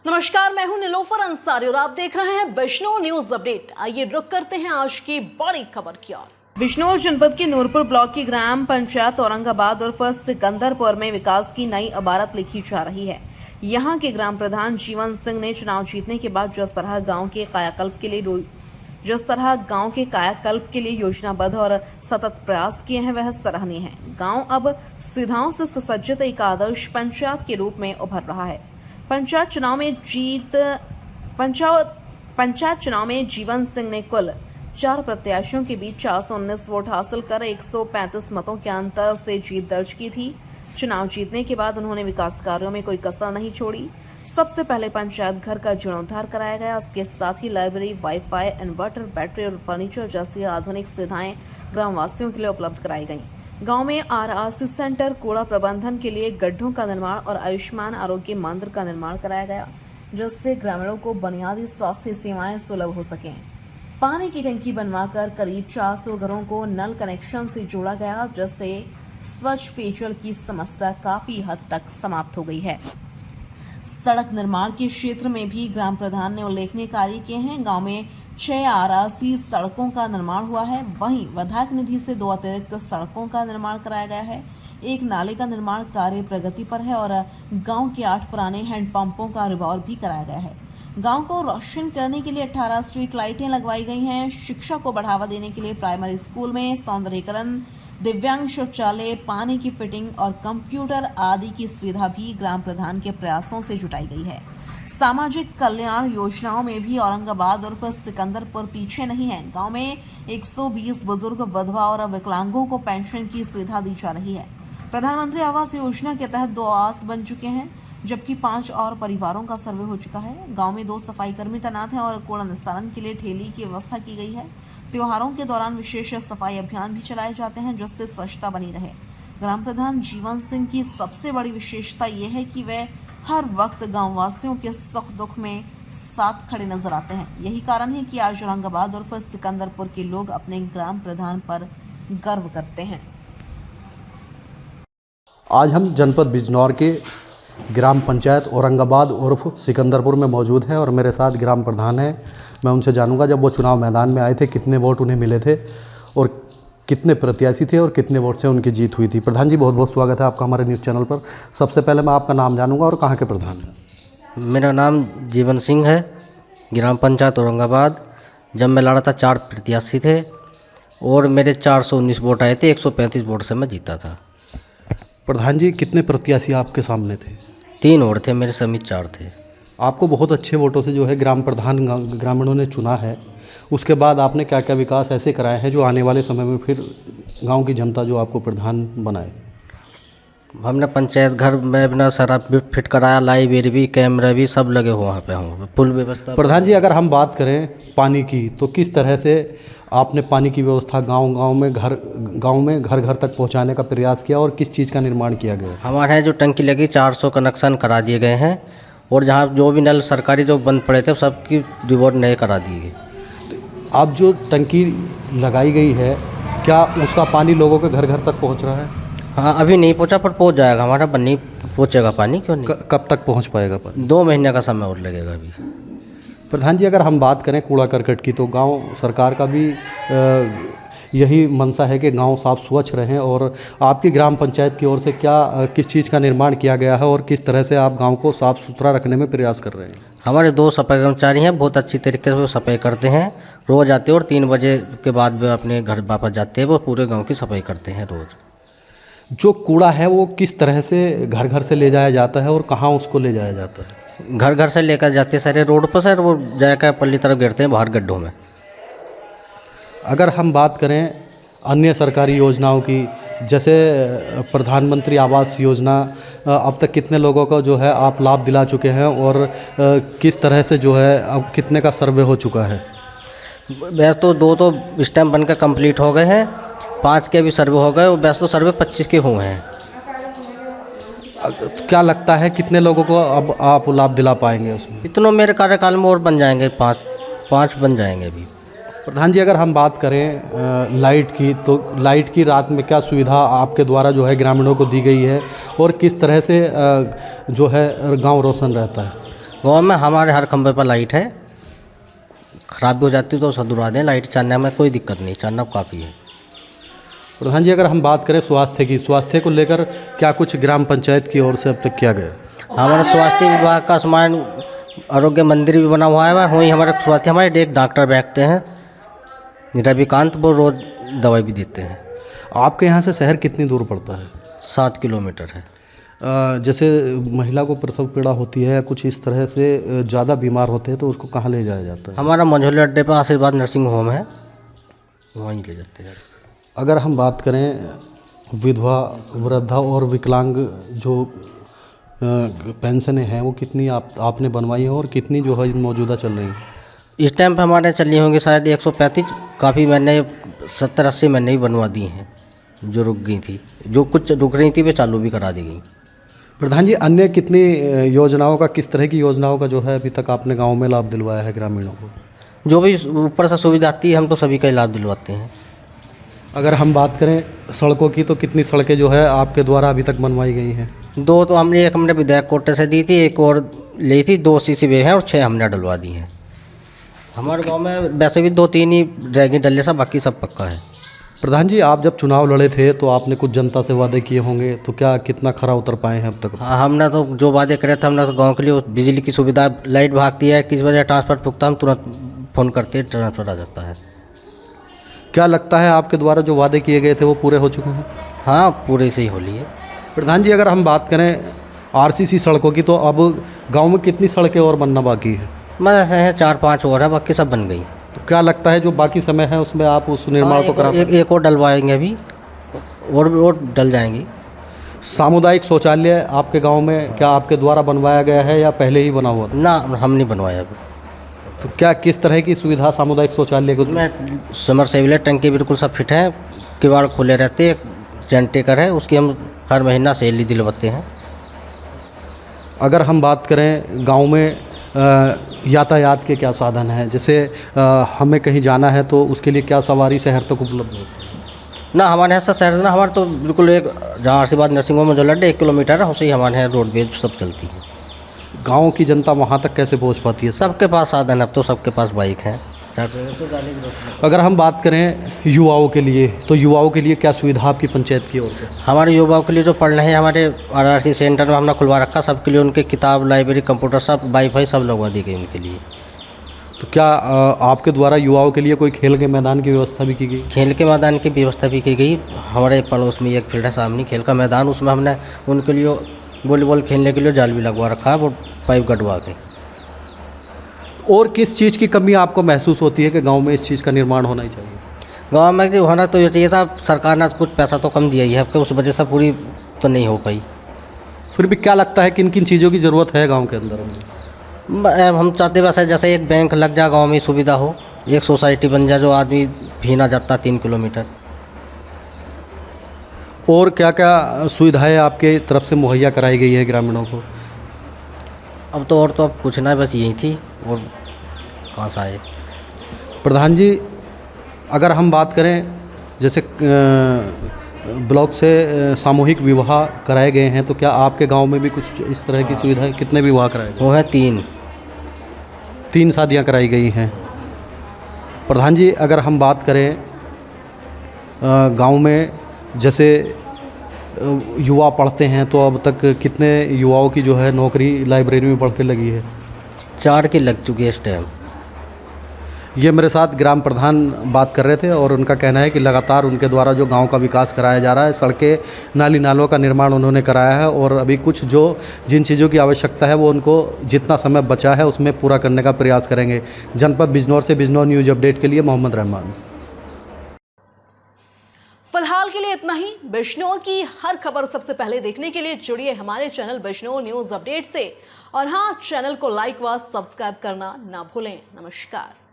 नमस्कार, मैं हूं निलोफर अंसारी और आप देख रहे हैं बिजनौर न्यूज अपडेट। आइए रुक करते हैं आज की बड़ी खबर की ओर। बिजनौर जनपद के नूरपुर ब्लॉक की ग्राम पंचायत औरंगाबाद और सिकंदरपुर में विकास की नई इबारत लिखी जा रही है। यहां के ग्राम प्रधान जीवन सिंह ने चुनाव जीतने के बाद जिस तरह गांव के कायाकल्प के लिए योजनाबद्ध और सतत प्रयास किए हैं वह सराहनीय है। गांव अब सुविधाओं से सुसज्जित एक आदर्श पंचायत के रूप में उभर रहा है। पंचायत चुनाव में जीवन सिंह ने कुल 4 प्रत्याशियों के बीच 419 वोट हासिल कर 135 मतों के अंतर से जीत दर्ज की थी। चुनाव जीतने के बाद उन्होंने विकास कार्यों में कोई कसर नहीं छोड़ी। सबसे पहले पंचायत घर का जीर्णोद्धार कराया गया। इसके साथ ही लाइब्रेरी, वाईफाई, इन्वर्टर, बैटरी और फर्नीचर जैसी आधुनिक सुविधाएं ग्रामवासियों के लिए उपलब्ध कराई गईं। गांव में आरआरसी सेंटर, कूड़ा प्रबंधन के लिए गड्ढों का निर्माण और आयुष्मान आरोग्य मंदिर का निर्माण कराया गया, जिससे ग्रामीणों को बुनियादी स्वास्थ्य सेवाएं सुलभ हो सकें। पानी की टंकी बनवाकर करीब 400 घरों को नल कनेक्शन से जोड़ा गया, जिससे स्वच्छ पेयजल की समस्या काफी हद तक समाप्त हो गई है। सड़क निर्माण के क्षेत्र में भी ग्राम प्रधान ने उल्लेखनीय कार्य किए हैं। गांव में 6 आरआरसी सड़कों का निर्माण हुआ है। वहीं विधायक निधि से 2 अतिरिक्त सड़कों का निर्माण कराया गया है। एक नाले का निर्माण कार्य प्रगति पर है और गांव के 8 पुराने हैंडपंपों का रिवॉल्व भी कराया गया है। गांव को रोशन करने के लिए 18 स्ट्रीट लाइटें लगवाई गई हैं। शिक्षा को बढ़ावा देने के लिए प्राइमरी स्कूल में सौंदर्यीकरण, दिव्यांग शौचालय, पानी की फिटिंग और कंप्यूटर आदि की सुविधा भी ग्राम प्रधान के प्रयासों से जुटाई गई है। सामाजिक कल्याण योजनाओं में भी औरंगाबाद और सिकंदरपुर पीछे नहीं है। गांव में 120 बुजुर्ग, विधवा और विकलांगों को पेंशन की सुविधा दी जा रही है। प्रधानमंत्री आवास योजना के तहत 2 आवास बन चुके हैं, जबकि 5 और परिवारों का सर्वे हो चुका है। गांव में 2 सफाई कर्मी तैनात हैं और कूड़ा निस्तारण के लिए ठेली की व्यवस्था की गई है। त्योहारों के दौरान विशेष सफाई अभियान भी चलाए जाते हैं, जिससे स्वच्छता बनी रहे। ग्राम प्रधान जीवन सिंह की सबसे बड़ी विशेषता यह है कि वे हर वक्त गांववासियों के सुख दुख में साथ खड़े नजर आते हैं। यही कारण है कि आज औरंगाबाद और फिर सिकंदरपुर के लोग अपने ग्राम प्रधान पर गर्व करते हैं। आज हम जनपद बिजनौर के ग्राम पंचायत औरंगाबाद उर्फ सिकंदरपुर में मौजूद हैं और मेरे साथ ग्राम प्रधान हैं। मैं उनसे जानूंगा जब वो चुनाव मैदान में आए थे कितने वोट उन्हें मिले थे और कितने प्रत्याशी थे और कितने वोट से उनकी जीत हुई थी। प्रधान जी, बहुत बहुत स्वागत है आपका हमारे न्यूज़ चैनल पर। सबसे पहले मैं आपका नाम जानूंगा और कहाँ के प्रधान हैं। मेरा नाम जीवन सिंह है, ग्राम पंचायत औरंगाबाद। जब मैं लड़ा था 4 प्रत्याशी थे और मेरे 419 वोट आए थे। 135 वोट से मैं जीता था। प्रधान जी, कितने प्रत्याशी आपके सामने थे? 3 और थे, मेरे समित 4 थे। आपको बहुत अच्छे वोटों से जो है ग्राम प्रधान ग्रामीणों ने चुना है। उसके बाद आपने क्या क्या विकास ऐसे कराए हैं जो आने वाले समय में फिर गांव की जनता जो आपको प्रधान बनाए? हमने पंचायत घर में अपना सारा फिट कराया, लाइब्रेरी भी, कैमरा भी सब लगे हुए वहाँ पे हूँ, फुल व्यवस्था। प्रधान जी, अगर हम बात करें पानी की, तो किस तरह से आपने पानी की व्यवस्था गांव में घर घर तक पहुंचाने का प्रयास किया और किस चीज़ का निर्माण किया गया? हमारे यहाँ जो टंकी लगी 400 कनेक्शन करा दिए गए हैं और जहाँ जो भी नल सरकारी जो बंद पड़े थे सबकी रिपोर्ट नए करा दिए गए। अब जो टंकी लगाई गई है, क्या उसका पानी लोगों के घर तक पहुँच रहा है? हाँ, अभी नहीं पहुँचा पर पहुँच जाएगा। हमारा नहीं पहुँचेगा पानी, क्यों नहीं। कब तक पहुँच पाएगा पानी? 2 महीने का समय और लगेगा अभी। प्रधान जी, अगर हम बात करें कूड़ा करकट की, तो गांव सरकार का भी यही मंशा है कि गांव साफ स्वच्छ रहें और आपकी ग्राम पंचायत की ओर से किस चीज़ का निर्माण किया गया है और किस तरह से आप गांव को साफ सुथरा रखने में प्रयास कर रहे हैं? हमारे 2 सफाई कर्मचारी हैं, बहुत अच्छी तरीके से वो सफाई करते हैं। रोज़ आते हैं और 3 बजे के बाद वे अपने घर वापस जाते हैं। वो पूरे गाँव की सफाई करते हैं रोज़। जो कूड़ा है वो किस तरह से घर से ले जाया जाता है और कहाँ उसको ले जाया जाता है? घर से लेकर जाते हैं सारे रोड पर सर, वो जाकर पल्ली तरफ गिरते हैं बाहर गड्ढों में। अगर हम बात करें अन्य सरकारी योजनाओं की, जैसे प्रधानमंत्री आवास योजना, अब तक कितने लोगों को जो है आप लाभ दिला चुके हैं और किस तरह से जो है अब कितने का सर्वे हो चुका है? वैसे तो 2 तो इस टाइम बनकर कंप्लीट हो गए हैं, 5 के भी सर्वे हो गए। वैसे तो सर्वे 25 के हुए हैं। क्या लगता है कितने लोगों को अब आप लाभ दिला पाएंगे उसमें? इतनों मेरे कार्यकाल में और बन जाएंगे, 5 बन जाएंगे अभी। प्रधान जी, अगर हम बात करें लाइट की, तो लाइट की रात में क्या सुविधा आपके द्वारा जो है ग्रामीणों को दी गई है और किस तरह से जो है गांव रोशन रहता है? गाँव में हमारे हर खंभे पर लाइट है, ख़राब भी हो जाती तो सदुरा दें, लाइट चाहने में कोई दिक्कत नहीं, चाहना काफ़ी है। प्रधान जी, अगर हम बात करें स्वास्थ्य को लेकर क्या कुछ ग्राम पंचायत की ओर से अब तक किया गया? हमारे स्वास्थ्य विभाग का समान आरोग्य मंदिर भी बना हुआ है, वहीं हमारे एक डॉक्टर बैठते हैं रविकांत, वो रोज़ दवाई भी देते हैं। आपके यहाँ से शहर कितनी दूर पड़ता है? 7 किलोमीटर है। जैसे महिला को प्रसव पीड़ा होती है या कुछ इस तरह से ज़्यादा बीमार होते हैं तो उसको कहाँ ले जाया जाता है? हमारा मंझोली अड्डे पर आशीर्वाद नर्सिंग होम है, वहीं ले जाते हैं। अगर हम बात करें विधवा, वृद्धा और विकलांग जो पेंशनें हैं वो कितनी आपने बनवाई हैं और कितनी जो है मौजूदा चल रही हैं? इस टाइम पे हमारे चली होंगी शायद 135, काफ़ी मैंने 70-80 मैंने ही बनवा दी हैं जो रुक गई थी, जो कुछ रुक रही थी वे चालू भी करा दी गई। प्रधान जी, अन्य कितनी योजनाओं का, किस तरह की योजनाओं का जो है अभी तक आपने गांव में लाभ दिलवाया है ग्रामीणों को? जो भी ऊपर से सुविधा आती है हम तो सभी का ही लाभ दिलवाते हैं। अगर हम बात करें सड़कों की तो कितनी सड़कें जो है आपके द्वारा अभी तक बनवाई गई हैं? 2 तो हमने, एक हमने विधायक कोटे से दी थी, एक और ली थी, 2 सीसी वे हैं और 6 हमने डलवा दी हैं। हमारे गांव में वैसे भी 2-3 ही रह डले, सब बाकी सब पक्का है। प्रधान जी, आप जब चुनाव लड़े थे तो आपने कुछ जनता से वादे किए होंगे, तो क्या कितना खरा उतर पाए हैं अब तक? हाँ, हमने तो जो वादे करे थे, हमने तो गांव के लिए बिजली की सुविधा, लाइट भागती है, किस वजह ट्रांसफर फूकता, हम तुरंत फ़ोन करते ट्रांसफर आ जाता है। क्या लगता है आपके द्वारा जो वादे किए गए थे वो पूरे हो चुके हैं? हाँ, पूरे से ही हो लिए। प्रधान जी, अगर हम बात करें आरसीसी सड़कों की तो अब गांव में कितनी सड़कें और बनना बाकी है? मतलब है 4-5 और है, बाकी सब बन गई। तो क्या लगता है जो बाकी समय है उसमें आप उस निर्माण को करा? एक और डलवाएंगे अभी, और डल जाएंगी। सामुदायिक शौचालय आपके गांव में क्या आपके द्वारा बनवाया गया है या पहले ही बना हुआ था? ना, हम नहीं बनवाया अभी। तो क्या किस तरह की सुविधा सामुदायिक शौचालय को? उसमें समरसेबल टंकी बिल्कुल सब फिट है, किवाड़ खुले रहते, एक जनटेकर है, उसकी हम हर महीना सैलरी दिलवाते हैं। अगर हम बात करें गांव में यातायात के क्या साधन हैं? जैसे हमें कहीं जाना है तो उसके लिए क्या सवारी शहर तक उपलब्ध है? ना, हमारे यहाँ से शहर ना, हमारे तो बिल्कुल एक, जहाँ आशीर्वाद नर्सिंग होम में जो लड्डे 1 किलोमीटर है, उसे ही हमारे यहाँ रोडवेज सब चलती है। गांव की जनता वहां तक कैसे पहुंच पाती है? सबके पास साधन, अब तो सबके पास बाइक है। अगर हम बात करें युवाओं के लिए तो युवाओं के लिए क्या सुविधा आपकी पंचायत की ओर से? हमारे युवाओं के लिए जो पढ़ रहे हैं, हमारे RRC सेंटर में हमने खुलवा रखा, सबके लिए उनके किताब, लाइब्रेरी, कंप्यूटर, सब वाईफाई सब लगवा दी गई उनके लिए। तो क्या आपके द्वारा युवाओं के लिए कोई खेल के मैदान की व्यवस्था भी की गई? खेल के मैदान की व्यवस्था भी की गई। हमारे पड़ोस में एक फील्ड है सामने खेल का मैदान, उसमें हमने उनके लिए वॉलीबॉल खेलने के लिए जाल भी लगवा रखा है, वो पाइप गड़वा के। और किस चीज़ की कमी आपको महसूस होती है कि गांव में इस चीज़ का निर्माण होना ही चाहिए? गांव में जो होना तो ये चाहिए था, सरकार ने कुछ पैसा तो कम दिया ही है, उस वजह से पूरी तो नहीं हो पाई। फिर भी क्या लगता है किन किन चीज़ों की ज़रूरत है गांव के अंदर? हम चाहते वैसे जैसे एक बैंक लग जाए गांव में, सुविधा हो, एक सोसाइटी बन जाए जो आदमी भीना जाता 3 किलोमीटर। और क्या क्या सुविधाएं आपके तरफ से मुहैया कराई गई हैं ग्रामीणों को? अब तो और तो अब कुछ ना, बस यही थी, और कहाँ से आए। प्रधान जी, अगर हम बात करें जैसे ब्लॉक से सामूहिक विवाह कराए गए हैं, तो क्या आपके गांव में भी कुछ इस तरह की सुविधाएं? कितने विवाह कराए गए? वो है 3 शादियां कराई गई हैं। प्रधान जी, अगर हम बात करें गांव में जैसे युवा पढ़ते हैं तो अब तक कितने युवाओं की जो है नौकरी लाइब्रेरी में पढ़ के लगी है? 4 की लग चुकी है इस टाइम। ये मेरे साथ ग्राम प्रधान बात कर रहे थे और उनका कहना है कि लगातार उनके द्वारा जो गांव का विकास कराया जा रहा है, सड़कें, नाली नालों का निर्माण उन्होंने कराया है और अभी कुछ जो जिन चीज़ों की आवश्यकता है वो उनको जितना समय बचा है उसमें पूरा करने का प्रयास करेंगे। जनपद बिजनौर से बिजनौर न्यूज़ अपडेट के लिए मोहम्मद रहमान। फिलहाल के लिए इतना ही। बिजनौर की हर खबर सबसे पहले देखने के लिए जुड़िए हमारे चैनल बिजनौर न्यूज़ अपडेट से, और हाँ, चैनल को लाइक व सब्सक्राइब करना ना भूलें। नमस्कार।